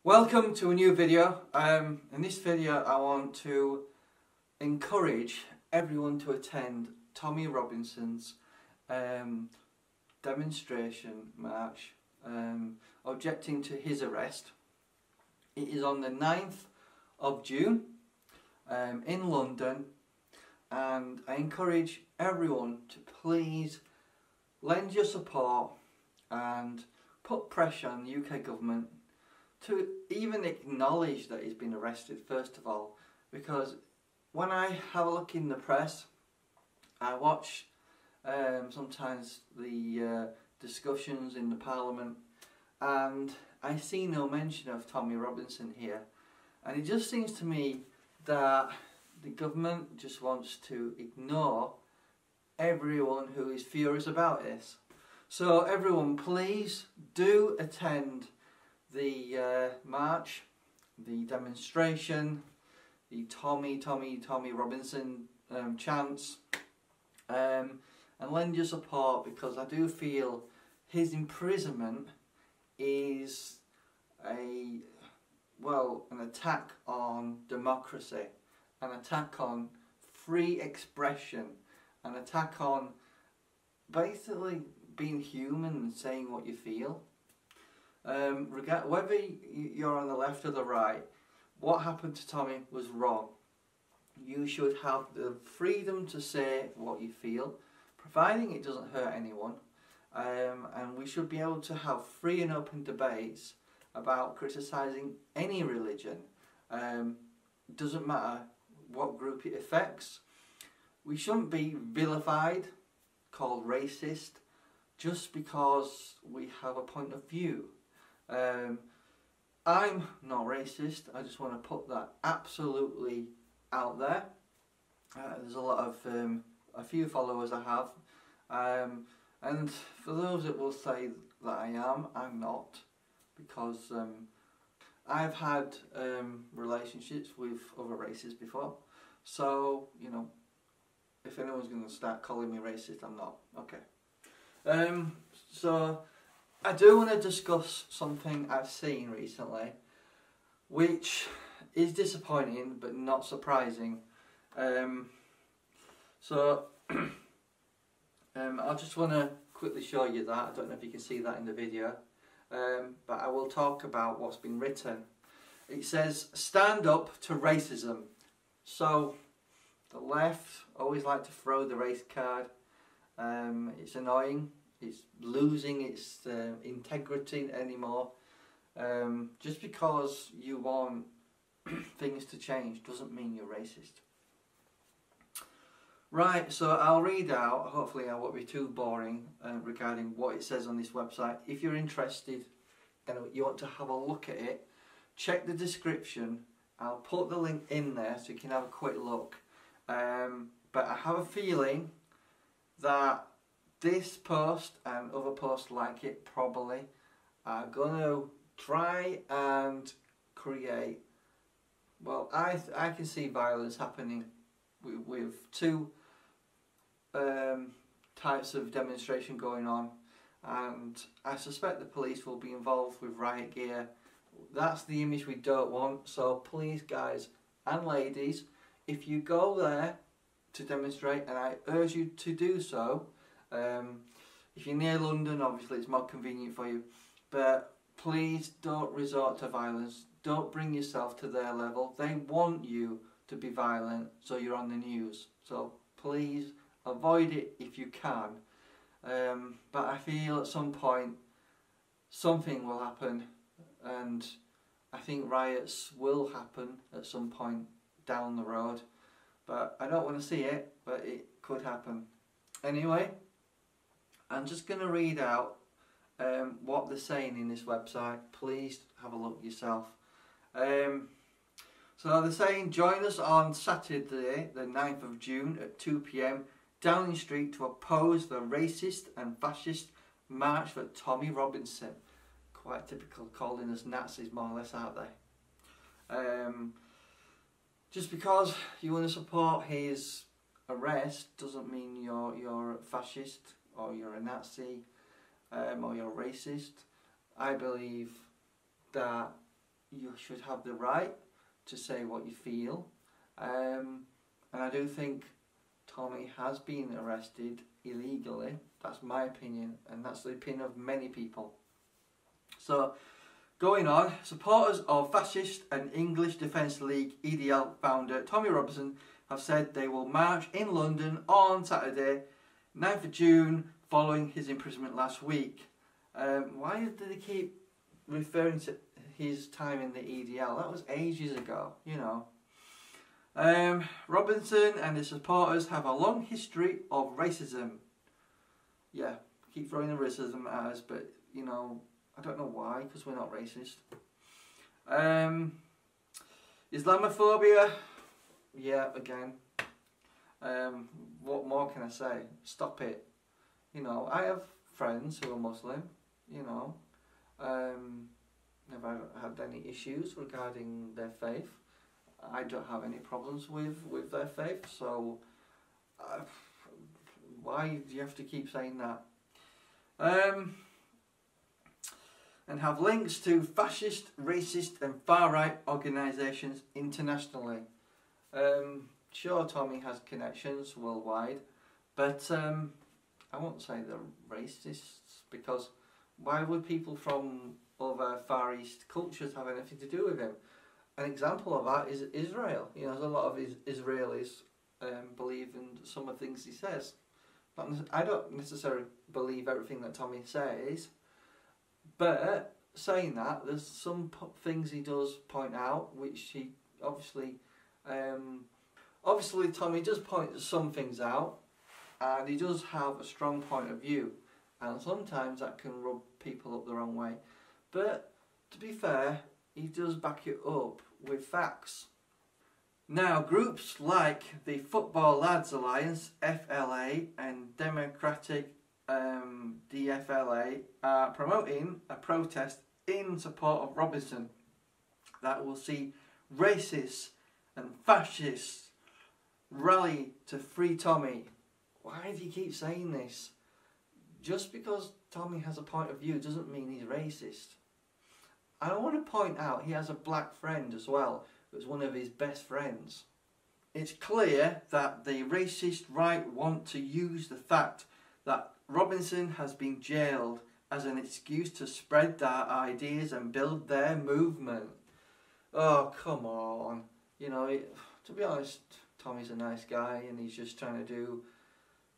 Welcome to a new video. In this video I want to encourage everyone to attend Tommy Robinson's demonstration march objecting to his arrest. It is on the 9th of June in London, and I encourage everyone to please lend your support and put pressure on the UK government to even acknowledge that he's been arrested first of all, because when I have a look in the press, I watch sometimes the discussions in the Parliament, and I see no mention of Tommy Robinson here, and it just seems to me that the government just wants to ignore everyone who is furious about this. So everyone, please do attend the march, the demonstration, the Tommy Robinson chants, and lend your support, because I do feel his imprisonment is an attack on democracy, an attack on free expression, an attack on basically being human and saying what you feel. Whether you're on the left or the right, what happened to Tommy was wrong. You should have the freedom to say what you feel, providing it doesn't hurt anyone, and we should be able to have free and open debates about criticising any religion. Doesn't matter what group it affects. We shouldn't be vilified, called racist, just because we have a point of view. I'm not racist. I just want to put that absolutely out there. There's a few followers I have, and for those that will say that I am, I'm not, because I've had relationships with other races before. So, you know, if anyone's going to start calling me racist, I'm not. Okay. So I do want to discuss something I've seen recently, which is disappointing but not surprising. I just want to quickly show you that. I don't know if you can see that in the video, but I will talk about what's been written. It says, "Stand up to racism." So the left always like to throw the race card. It's annoying. It's losing its integrity anymore. Just because you want things to change doesn't mean you're racist. Right, so I'll read out, hopefully I won't be too boring regarding what it says on this website. If you're interested and you want to have a look at it, check the description. I'll put the link in there so you can have a quick look. But I have a feeling that this post and other posts like it probably are going to try and create, well, I can see violence happening with two types of demonstration going on, and I suspect the police will be involved with riot gear. That's the image we don't want. So please, guys and ladies, if you go there to demonstrate, and I urge you to do so, if you're near London, obviously it's more convenient for you, but please don't resort to violence. Don't bring yourself to their level. They want you to be violent so you're on the news. So please avoid it if you can. But I feel at some point something will happen, and I think riots will happen at some point down the road. But I don't want to see it, but it could happen. Anyway, I'm just going to read out what they're saying in this website. Please have a look yourself. So they're saying, join us on Saturday the 9th of June at 2 PM Downing Street to oppose the racist and fascist march for Tommy Robinson. Quite typical, calling us Nazis more or less, aren't they? Just because you want to support his arrest doesn't mean you're a fascist or you're a Nazi or you're racist. I believe that you should have the right to say what you feel. And I do think Tommy has been arrested illegally. That's my opinion, and that's the opinion of many people. So, going on, supporters of Fascist and English Defence League EDL founder Tommy Robinson have said they will march in London on Saturday, 9th of June, following his imprisonment last week. Why do they keep referring to his time in the EDL? That was ages ago, you know. Robinson and his supporters have a long history of racism. Yeah, keep throwing the racism at us, but, you know, I don't know why, because we're not racist. Islamophobia, yeah, again. What more can I say? Stop it. You know, I have friends who are Muslim, you know. Never had any issues regarding their faith. I don't have any problems with their faith, so why do you have to keep saying that? And have links to fascist, racist and far-right organisations internationally. Sure, Tommy has connections worldwide, but I won't say they're racists, because why would people from other Far East cultures have anything to do with him? An example of that is Israel. You know, there's a lot of Israelis believe in some of the things he says. I don't necessarily believe everything that Tommy says, but saying that, there's some things he does point out, which he obviously Tommy does point some things out, and he does have a strong point of view, and sometimes that can rub people up the wrong way. But to be fair, he does back it up with facts. Now, groups like the Football Lads Alliance, FLA, and Democratic DFLA are promoting a protest in support of Robinson that will see racists and fascists rally to free Tommy. Why do you keep saying this? Just because Tommy has a point of view doesn't mean he's racist. I want to point out he has a black friend as well, who's one of his best friends. It's clear that the racist right want to use the fact that Robinson has been jailed as an excuse to spread their ideas and build their movement. Oh, come on. You know, to be honest, Tommy's a nice guy and he's just trying to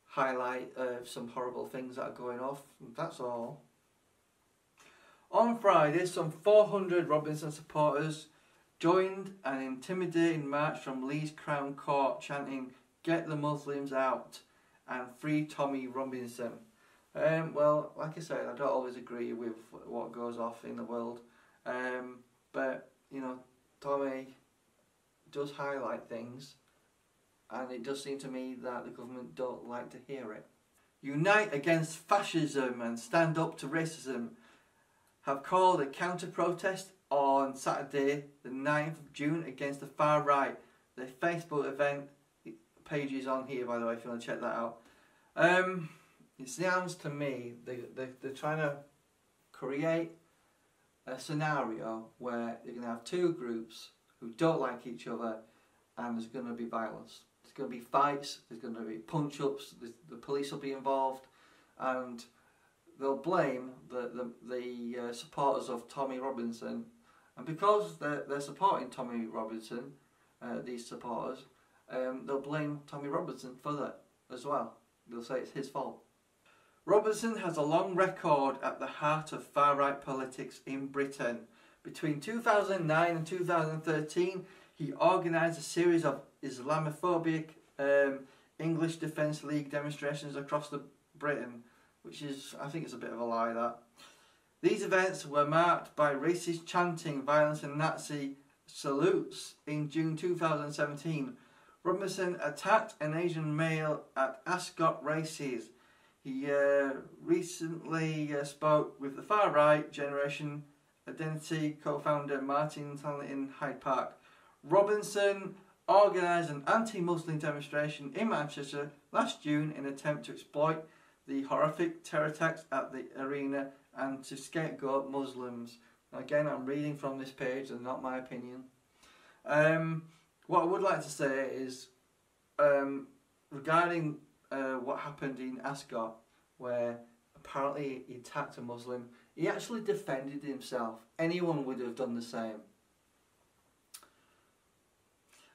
highlight some horrible things that are going off. That's all. On Friday, some 400 Robinson supporters joined an intimidating march from Leeds Crown Court chanting, "Get the Muslims out" and "Free Tommy Robinson." Well, like I said, I don't always agree with what goes off in the world, but, you know, Tommy does highlight things, and it does seem to me that the government don't like to hear it. Unite against fascism and stand up to racism have called a counter-protest on Saturday, the 9th of June, against the far right. The Facebook event page is on here, by the way, if you want to check that out. It sounds to me they're trying to create a scenario where you're going to have two groups who don't like each other, and there's going to be violence. There's going to be fights, there's going to be punch-ups, the police will be involved, and they'll blame the supporters of Tommy Robinson, and because they're supporting Tommy Robinson, these supporters, they'll blame Tommy Robinson for that as well. They'll say it's his fault. Robinson has a long record at the heart of far-right politics in Britain. Between 2009 and 2013, he organised a series of Islamophobic English Defence League demonstrations across Britain, which is, I think it's a bit of a lie, that. These events were marked by racist chanting, violence and Nazi salutes. In June 2017, Robinson attacked an Asian male at Ascot races. He recently spoke with the far-right Generation Identity co-founder Martin Stanley in Hyde Park. Robinson organised an anti-Muslim demonstration in Manchester last June in an attempt to exploit the horrific terror attacks at the arena and to scapegoat Muslims. Again, I'm reading from this page and not my opinion. What I would like to say is regarding what happened in Ascot, where apparently he attacked a Muslim. He actually defended himself. Anyone would have done the same.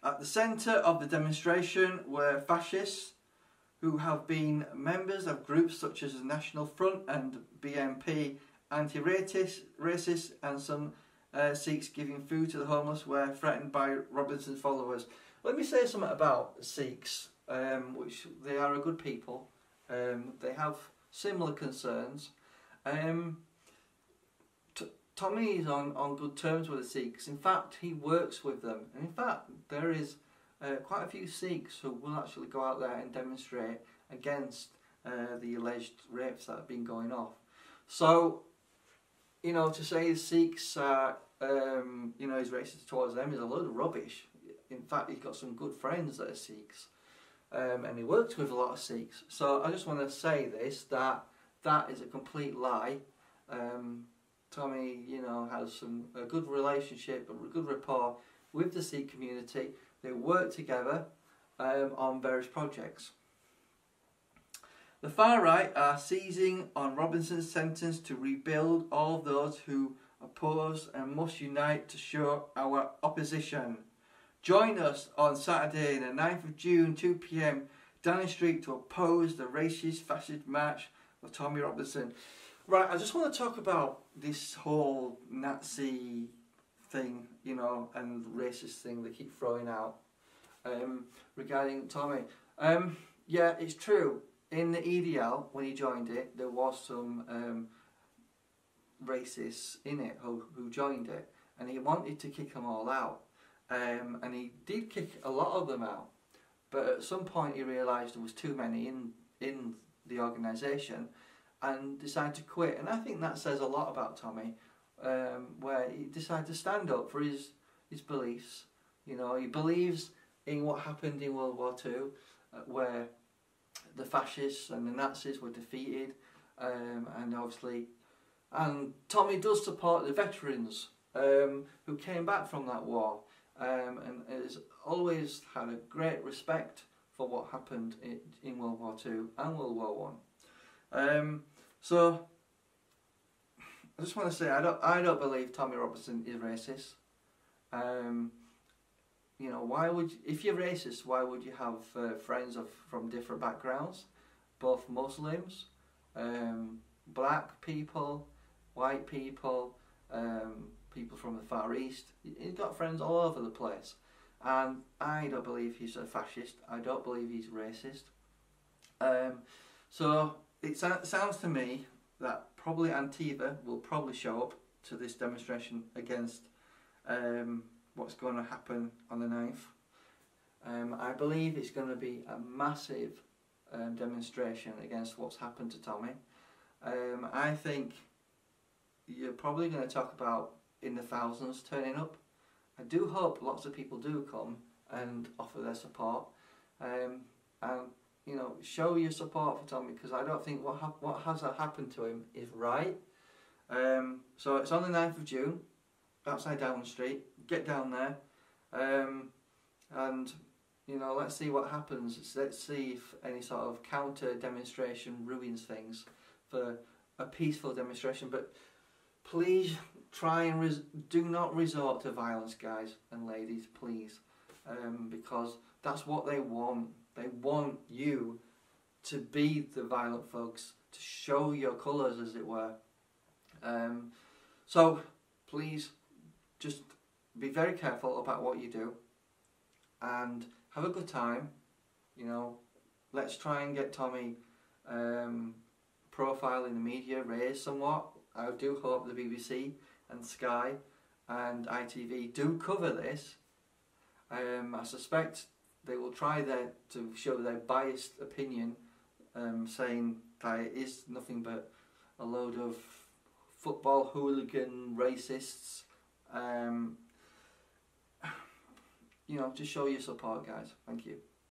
At the centre of the demonstration were fascists who have been members of groups such as the National Front and BNP, anti-racists, and some Sikhs giving food to the homeless were threatened by Robinson's followers. Let me say something about Sikhs, which they are a good people. They have similar concerns. Tommy is on good terms with the Sikhs. In fact, he works with them. And in fact, there is quite a few Sikhs who will actually go out there and demonstrate against the alleged rapes that have been going off. So, you know, to say the Sikhs are, you know, he's racist towards them is a load of rubbish. In fact, he's got some good friends that are Sikhs. And he works with a lot of Sikhs. So I just want to say this, that is a complete lie. Tommy, you know, has a good relationship, a good rapport with the Sikh community. They work together on various projects. The far right are seizing on Robinson's sentence to rebuild all those who oppose and must unite to show our opposition. Join us on Saturday, the 9th of June, 2 p.m, Downing Street, to oppose the racist fascist march of Tommy Robinson. Right, I just want to talk about this whole Nazi thing, you know, and racist thing they keep throwing out regarding Tommy. Yeah, it's true. In the EDL, when he joined it, there was some racists in it who joined it, and he wanted to kick them all out. And he did kick a lot of them out, but at some point he realised there was too many in the organisation, and decided to quit. And I think that says a lot about Tommy, where he decided to stand up for his beliefs. You know, he believes in what happened in World War II, where the fascists and the Nazis were defeated, and Tommy does support the veterans who came back from that war, and has always had a great respect for what happened in World War II and World War One. So I just want to say I don't believe Tommy Robinson is racist. You know, if you're racist, why would you have friends from different backgrounds, both Muslims, black people, white people, people from the Far East? He's got friends all over the place, and I don't believe he's a fascist. I don't believe he's racist. So it sounds to me that probably Antifa will probably show up to this demonstration against what's going to happen on the 9th. I believe it's going to be a massive demonstration against what's happened to Tommy. I think you're probably going to talk about in the thousands turning up. I do hope lots of people do come and offer their support, and you know, show your support for Tommy, because I don't think what has happened to him is right. So it's on the 9th of June, outside Downing Street. Get down there, and you know, let's see what happens. Let's see if any sort of counter demonstration ruins things for a peaceful demonstration. But please try and do not resort to violence, guys and ladies, please, because that's what they want. They want you to be the violent folks, to show your colours, as it were. So please just be very careful about what you do and have a good time. You know, let's try and get Tommy profile in the media raised somewhat. I do hope the BBC and Sky and ITV do cover this. I suspect they will try to show their biased opinion, saying that it is nothing but a load of football hooligan racists. You know, just show your support, guys. Thank you.